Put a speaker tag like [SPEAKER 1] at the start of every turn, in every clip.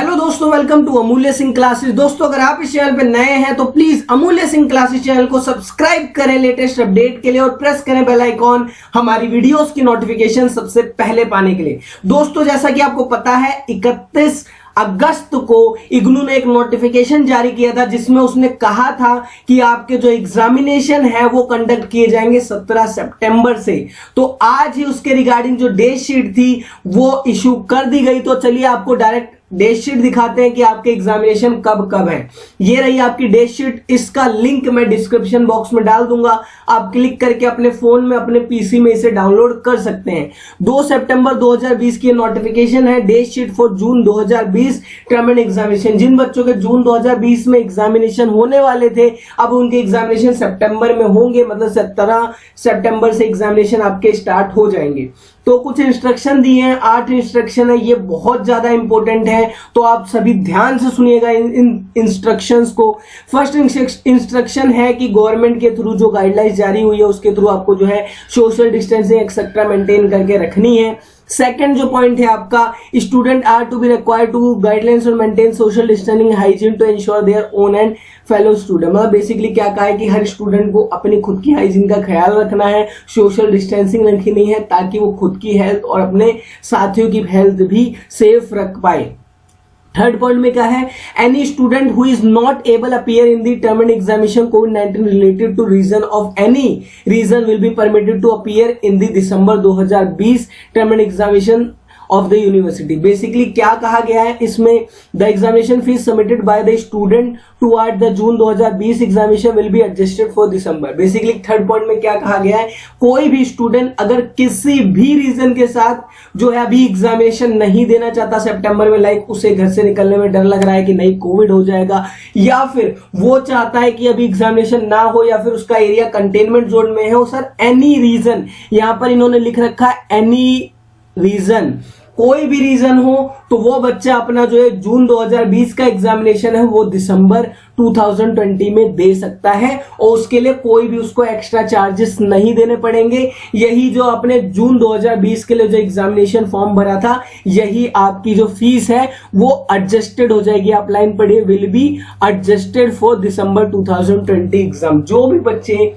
[SPEAKER 1] Hello दोस्तों, welcome to अमूल्य Singh classes. दोस्तों, अगर आप इस चैनल पे नए हैं तो प्लीज अमूल्य सिंह क्लासेस चैनल को सब्सक्राइब करें लेटेस्ट अपडेट के लिए और प्रेस करें बेल आइकॉन हमारी वीडियोस की नोटिफिकेशन सबसे पहले पाने के लिए। दोस्तों, जैसा कि आपको पता है 31 अगस्त को इग्नू ने एक नोटिफिकेशन जारी किया था जिसमें उसने कहा था कि आपके जो एग्जामिनेशन है वो कंडक्ट किए जाएंगे 17 सितंबर से। तो आज ही उसके रिगार्डिंग जो डेट शीट थी वो इशू कर दी गई। तो चलिए आपको डायरेक्ट डेट शीट दिखाते हैं कि आपके एग्जामिनेशन कब कब है। ये रही आपकी डेट शीट, इसका लिंक मैं डिस्क्रिप्शन बॉक्स में डाल दूंगा। आप क्लिक करके अपने फोन में अपने पीसी में इसे डाउनलोड कर सकते हैं। 2 सितंबर 2020 की नोटिफिकेशन है। Date sheet for June 2020 term end examination. जिन बच्चों के जून 2020 में एग्जामिनेशन होने वाले थे अब उनके एग्जामिनेशन सितंबर में होंगे, मतलब 17 सितंबर से एग्जामिनेशन आपके स्टार्ट हो जाएंगे। तो कुछ इंस्ट्रक्शन दिए हैं, 8 इंस्ट्रक्शन है, ये बहुत ज्यादा इंपॉर्टेंट है तो आप सभी ध्यान से सुनिएगा इन इंस्ट्रक्शंस को। फर्स्ट इंस्ट्रक्शन है कि गवर्नमेंट के थ्रू जो गाइडलाइंस जारी हुई है उसके थ्रू आपको जो है सोशल डिस्टेंसिंग एक्सेट्रा मेंटेन करके रखनी है। सेकंड जो पॉइंट है आपका, student are to be required to guidelines और maintain social distancing hygiene to ensure their own and fellow student. मतलब बेसिकली क्या कहा है कि हर स्टूडेंट को अपनी खुद की हाइजीन का ख्याल रखना है, सोशल डिस्टेंसिंग रखनी है ताकि वो खुद की हेल्थ और अपने साथियों की हेल्थ भी सेफ रख पाए। थर्ड पॉइंट में क्या है, any student who is not able appear in the term end examination कोविड-19 related to reason of any reason will be permitted to appear in the December 2020 term end examination of the university. Basically क्या कहा गया है इसमें, the examination fees submitted by the student toward the June 2020 examination will be adjusted for December. Basically third point में क्या कहा गया है, कोई भी स्टूडेंट अगर किसी भी रीजन के साथ जो है अभी एग्जामिनेशन नहीं देना चाहता सितंबर में, लाइक उसे घर से निकलने में डर लग रहा है कि नहीं कोविड हो जाएगा, या फिर वो चाहता है कि अभी एग्जामिनेशन ना हो, या फिर उसका एरिया कंटेनमेंट जोन में है, वो सर एनी रीजन, यहां पर इन्होंने लिख रखा है एनी रीजन, कोई भी रीजन हो तो वो बच्चा अपना जो है जून 2020 का एग्जामिनेशन है वो दिसंबर 2020 में दे सकता है और उसके लिए कोई भी उसको एक्स्ट्रा चार्जेस नहीं देने पड़ेंगे। यही जो आपने जून 2020 के लिए जो एग्जामिनेशन फॉर्म भरा था यही आपकी जो फीस है वो एडजस्टेड हो जाएगी। आप लाइन पढ़िए, will be adjusted for December 2020 exam. जो भी बच्चे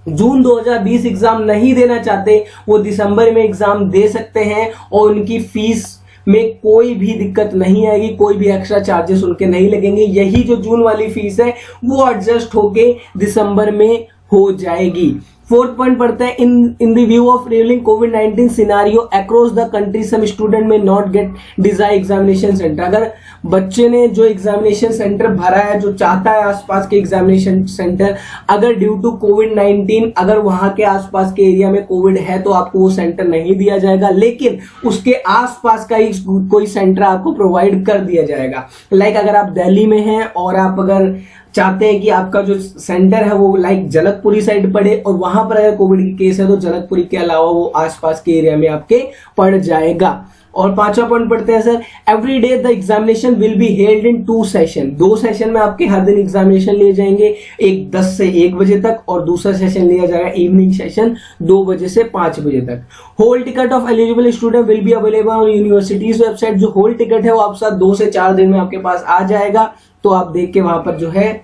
[SPEAKER 1] जून 2020 एग्जाम नहीं देना चाहते वो दिसंबर में एग्जाम दे सकते हैं और उनकी फीस में कोई भी दिक्कत नहीं आएगी, कोई भी एक्स्ट्रा चार्जेस उनके नहीं लगेंगे। यही जो जून वाली फीस है वो एडजस्ट होके दिसंबर में हो जाएगी। फोर्थ पॉइंट पढ़ते हैं, in the view of prevailing कोविड-19 scenario across the country some student may not get desired examination centre. अगर बच्चे ने जो एग्जामिनेशन सेंटर भरा है, जो चाहता है आसपास के एग्जामिनेशन सेंटर, अगर ड्यू टू कोविड-19 अगर वहां के आसपास के एरिया में कोविड है तो आपको वो सेंटर नहीं दिया जाएगा, लेकिन उसके आसपास का ही कोई सेंटर आपको प्रोवाइड कर दिया जाएगा। लाइक अगर आप दिल्ली में हैं और आप अगर चाहते हैं कि आपका जो सेंटर है वो लाइक जनकपुरी साइड पड़े और वहां पर अगर कोविड की केस है तो जनकपुरी के अलावा वो आसपास के एरिया में आपके पड़ जाएगा। और 5वां पॉइंट पढ़ते हैं sir, every day the examination will be held in 2 session. 2 session में आपके हर दिन एग्जामिनेशन लिए जाएंगे, एक 10 से 1 बजे तक और दूसरा सेशन लिया जाएगा इवनिंग सेशन 2 बजे से 5 बजे तक। Hall ticket of eligible student will be available on university's website. जो होल टिकट है वो आपके साथ 2 से 4 दिन में आपके पास आ जाएगा, तो आप देख के वहां पर जो है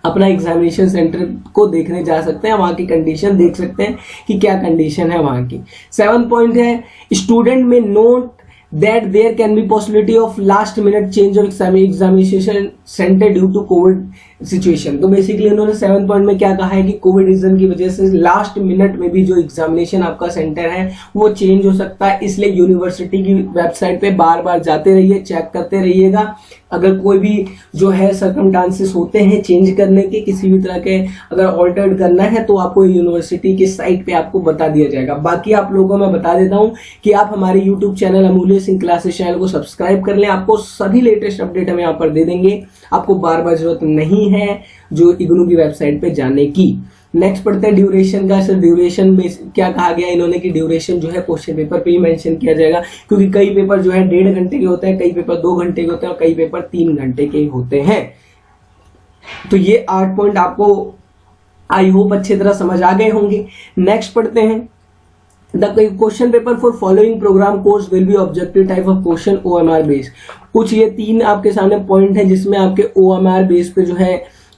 [SPEAKER 1] अपना एग्जामिनेशन सेंटर को देखने जा सकते हैं, वहां की कंडीशन देख सकते हैं कि क्या कंडीशन है वहां की। 7 पॉइंट है, स्टूडेंट में note that there can be possibility of last minute change of examination centre due to covid situation. तो बेसिकली उन्होंने 7 पॉइंट में क्या कहा है कि कोविड रीजन की वजह से लास्ट मिनट में भी जो एग्जामिनेशन आपका सेंटर है वो चेंज हो सकता है, इसलिए यूनिवर्सिटी की वेबसाइट पे बार बार जाते रहिए, चेक करते रहिएगा। अगर कोई भी जो है सर्कमस्टांसेस होते हैं चेंज करने के, किसी भी तरह के अगर ऑल्टर्ड करना है तो आपको यूनिवर्सिटी की साइट पे आपको बता दिया जाएगा। बाकी आप लोगों को मैं बता देता हूं कि आप हमारे यूट्यूब चैनल अमूल्य सिंह क्लासेस चैनल को सब्सक्राइब कर लें, आपको सभी लेटेस्ट अपडेट हम यहाँ पर दे देंगे, आपको बार बार जरूरत नहीं है जो इग्नू की वेबसाइट पे जाने की। नेक्स्ट पढ़ते हैं ड्यूरेशन का। सर ड्यूरेशन में क्या कहा गया इन्होंने कि ड्यूरेशन जो है क्वेश्चन पेपर पे ही मेंशन किया जाएगा, क्योंकि कई पेपर जो है 1.5 घंटे के होते हैं, कई पेपर 2 घंटे के होते हैं और कई पेपर 3 घंटे के होते हैं। तो ये 8 पॉइंट आपको आई होप अच्छी तरह समझ आ गए होंगे। नेक्स्ट पढ़ते हैं, The question paper for following program course will be objective type of question OMR based। कुछ ये 3 आपके सामने पॉइंट है जिसमें आपके OMR बेस पे जो है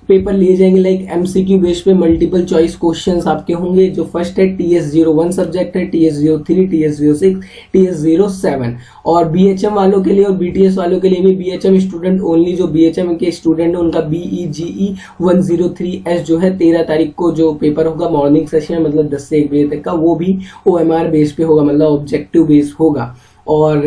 [SPEAKER 1] पेपर लिए जाएंगे, लाइक MCQ बेस पे मल्टीपल चॉइस क्वेश्चंस आपके होंगे। जो फर्स्ट है TS01 सब्जेक्ट है, TS03, TS06, TS07। और BHM वालों के लिए और BTS वालों के लिए भी, BHM स्टूडेंट ओनली, जो BHM के स्टूडेंट है उनका BEGE 103S जो है 13 तारीख को जो पेपर होगा मॉर्निंग सेशन, मतलब 10 से 1 बजे तक का, वो भी OMR बेस पे होगा, मतलब ऑब्जेक्टिव बेस होगा। और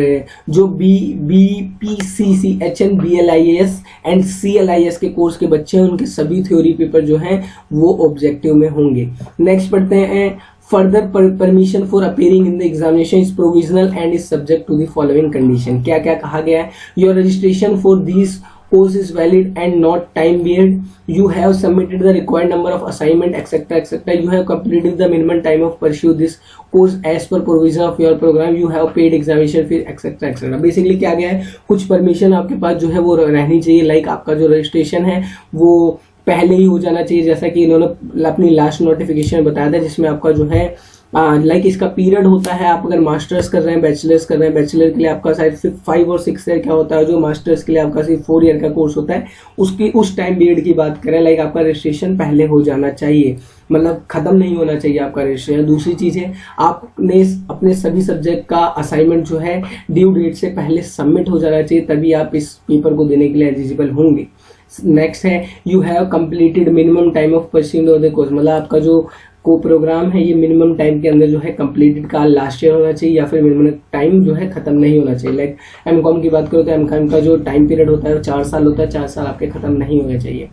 [SPEAKER 1] जो BPCC HN BLIS and CLIS के कोर्स के बच्चे हैं उनके सभी थ्योरी पेपर जो हैं वो ऑब्जेक्टिव में होंगे। नेक्स्ट पढ़ते हैं, further permission for appearing in the examination is provisional and is subject to the following condition. क्या क्या कहा गया है? Your registration for this course is valid and not time barred. You have submitted the required number of assignment etc etc. You have completed the minimum time of pursue this course as per provision of your program. You have paid examination fees etc etc. Basically क्या गया है, कुछ permission आपके पास जो है वो रहनी चाहिए, लाइक आपका जो रजिस्ट्रेशन है वो पहले ही हो जाना चाहिए, जैसा कि इन्होंने अपनी लास्ट नोटिफिकेशन बताया था, जिसमें आपका जो है लाइक इसका पीरियड होता है। आप अगर मास्टर्स कर रहे हैं, बैचलर्स कर रहे हैं, बैचलर के लिए आपका शायद 5 और 6 ईयर का होता है, जो मास्टर्स के लिए आपका सिर्फ 4 ईयर का कोर्स होता है, उसकी उस टाइम पीरियड की बात करें, लाइक आपका रजिस्ट्रेशन पहले हो जाना चाहिए, मतलब खत्म नहीं होना चाहिए आपका रजिस्ट्रेशन। दूसरी चीज है, आपने अपने सभी सब्जेक्ट का असाइनमेंट जो है ड्यू डेट से पहले सबमिट हो जाना चाहिए, तभी आप इस पेपर को देने के लिए एलिजिबल होंगे। नेक्स्ट है, you have completed minimum time of pursuing the course, मतलब आपका जो को प्रोग्राम है ये मिनिमम टाइम के अंदर जो है कंप्लीटेड का लास्ट ईयर होना चाहिए, या फिर मिनिमम टाइम जो है खत्म नहीं होना चाहिए। लाइक MCOM की बात करो तो MCOM का जो टाइम पीरियड होता है वो 4 साल होता है, 4 साल आपके खत्म नहीं होने चाहिए।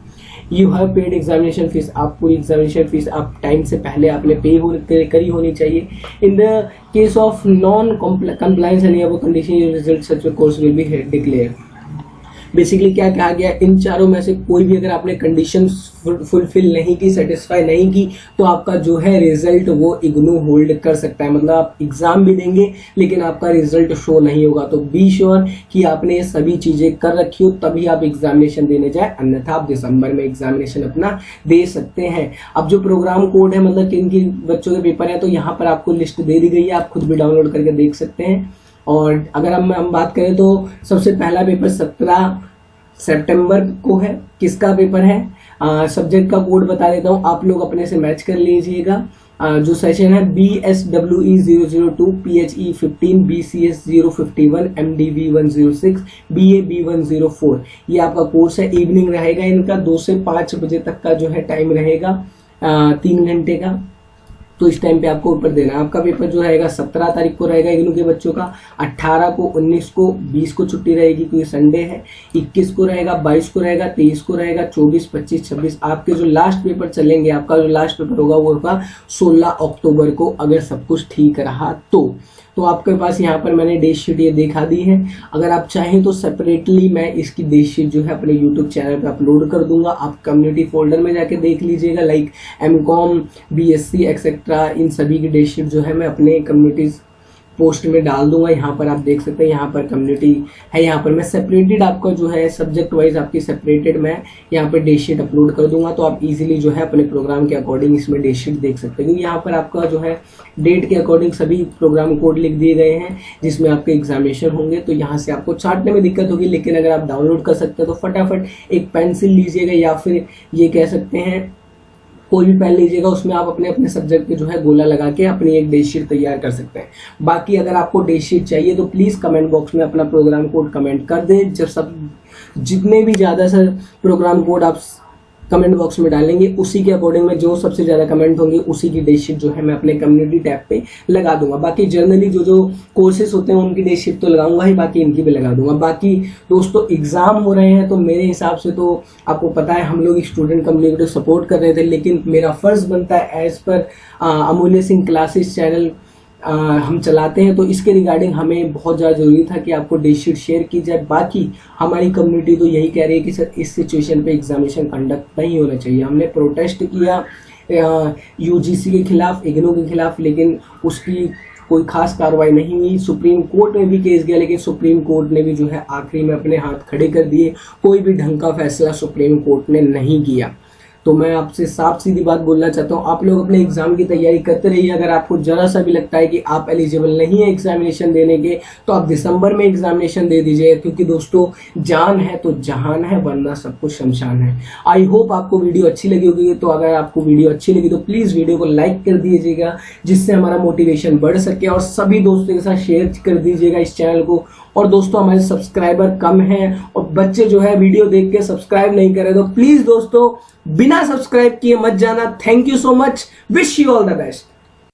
[SPEAKER 1] You have paid examination fees, आप पूरी एग्जामिनेशन फीस आप टाइम से पहले आपने पे करी होनी चाहिए। In the case of non compliance any above condition your result such course will be declare. Basically क्या कहा गया, इन चारों में से कोई भी अगर आपने कंडीशन फुलफिल नहीं की, सेटिस्फाई नहीं की, तो आपका जो है रिजल्ट वो इग्नोर होल्ड कर सकता है, मतलब आप एग्जाम भी देंगे लेकिन आपका रिजल्ट शो नहीं होगा। तो बी श्योर कि आपने ये सभी चीजें कर रखी हो तभी आप एग्जामिनेशन देने जाए, अन्यथा आप दिसंबर में एग्जामिनेशन अपना दे सकते हैं। अब जो प्रोग्राम कोड है, मतलब किन किन बच्चों के पेपर है, तो यहाँ पर आपको लिस्ट दे दी गई है, आप खुद भी डाउनलोड करके देख सकते हैं। और अगर हम बात करें तो सबसे पहला पेपर 17 सितंबर को है। किसका पेपर है, सब्जेक्ट का कोड बता देता हूँ, आप लोग अपने से मैच कर लीजिएगा। जो सेशन है BSWE 002, PHE 15, BCS 051, MDV 106, BAB 104, ये आपका कोर्स है। इवनिंग रहेगा इनका 2 से 5 बजे तक का जो है टाइम रहेगा, 3 घंटे का। तो इस टाइम पे आपको पेपर देना है। आपका पेपर जो रहेगा 17 तारीख को रहेगा इग्नू के बच्चों का, 18 को, 19 को, 20 को छुट्टी रहेगी क्योंकि संडे है, 21 को रहेगा, 22 को रहेगा, 23 को रहेगा, 24, 25, 26। आपके जो लास्ट पेपर चलेंगे, आपका जो लास्ट पेपर होगा वो होगा 16 अक्टूबर को, अगर सब कुछ ठीक रहा तो आपके पास यहाँ पर मैंने डेट शीट ये दिखा दी है। अगर आप चाहें तो सेपरेटली मैं इसकी डेट शीट जो है अपने यूट्यूब चैनल पे अपलोड कर दूंगा, आप कम्युनिटी फोल्डर में जाके देख लीजिएगा। लाइक MCOM, BSc एक्सेट्रा, इन सभी की डेट शीट जो है मैं अपने कम्युनिटी पोस्ट में डाल दूंगा। यहाँ पर आप देख सकते हैं, यहाँ पर कम्युनिटी है, यहाँ पर मैं सेपरेटेड आपका जो है सब्जेक्ट वाइज आपकी सेपरेटेड मैं यहाँ पर डेट शीट अपलोड कर दूंगा, तो आप इजीली जो है अपने प्रोग्राम के अकॉर्डिंग इसमें डेट शीट देख सकते हैं। क्योंकि यहाँ पर आपका जो है डेट के अकॉर्डिंग सभी प्रोग्राम कोड लिख दिए गए हैं जिसमें आपके एग्जामिनेशन होंगे, तो यहाँ से आपको छांटने में दिक्कत होगी। लेकिन अगर आप डाउनलोड कर सकते हैं तो फटाफट एक पेंसिल लीजिएगा, या फिर ये कह सकते हैं कोई भी पेन लीजिएगा, उसमें आप अपने अपने सब्जेक्ट पे जो है गोला लगा के अपनी एक डेट शीट तैयार कर सकते हैं। बाकी अगर आपको डेट शीट चाहिए तो प्लीज कमेंट बॉक्स में अपना प्रोग्राम कोड कमेंट कर दें। जब जितने भी ज्यादा सर प्रोग्राम कोड आप कमेंट बॉक्स में डालेंगे, उसी के अकॉर्डिंग में जो सबसे ज्यादा कमेंट होंगे उसी की डेट शीट जो है मैं अपने कम्युनिटी टैब पे लगा दूंगा। बाकी जनरली जो कोर्सेज होते हैं उनकी डेट शीट तो लगाऊंगा ही, बाकी इनकी भी लगा दूंगा। बाकी दोस्तों एग्जाम हो रहे हैं तो मेरे हिसाब से तो आपको पता है हम लोग स्टूडेंट कम्युनिटी को सपोर्ट कर रहे थे, लेकिन मेरा फर्ज बनता है एज पर अमूल्य सिंह क्लासेस चैनल हम चलाते हैं, तो इसके रिगार्डिंग हमें बहुत ज़्यादा जरूरी था कि आपको डेट शीट शेयर की जाए। बाकी हमारी कम्युनिटी तो यही कह रही है कि सर इस सिचुएशन पे एग्जामिनेशन कंडक्ट नहीं होना चाहिए। हमने प्रोटेस्ट किया UGC के खिलाफ, इग्नू के खिलाफ, लेकिन उसकी कोई खास कार्रवाई नहीं हुई। सुप्रीम कोर्ट में भी केस गया, लेकिन सुप्रीम कोर्ट ने भी जो है आखिरी में अपने हाथ खड़े कर दिए, कोई भी ढंग का फैसला सुप्रीम कोर्ट ने नहीं किया। तो मैं आपसे साफ सीधी बात बोलना चाहता हूँ, आप लोग अपने एग्जाम की तैयारी करते रहिए। अगर आपको जरा सा भी लगता है कि आप एलिजिबल नहीं है एग्जामिनेशन देने के, तो आप दिसंबर में एग्जामिनेशन दे दीजिए, क्योंकि दोस्तों जान है तो जहान है, वरना सब कुछ शमशान है। आई होप आपको वीडियो अच्छी लगी होगी। तो अगर आपको वीडियो अच्छी लगी तो प्लीज वीडियो को लाइक कर दीजिएगा, जिससे हमारा मोटिवेशन बढ़ सके, और सभी दोस्तों के साथ शेयर कर दीजिएगा इस चैनल को। और दोस्तों हमारे सब्सक्राइबर कम हैं और बच्चे जो है वीडियो देख के सब्सक्राइब नहीं करे, तो प्लीज दोस्तों बिना सब्सक्राइब किए मत जाना। Thank you so much, wish you all the best.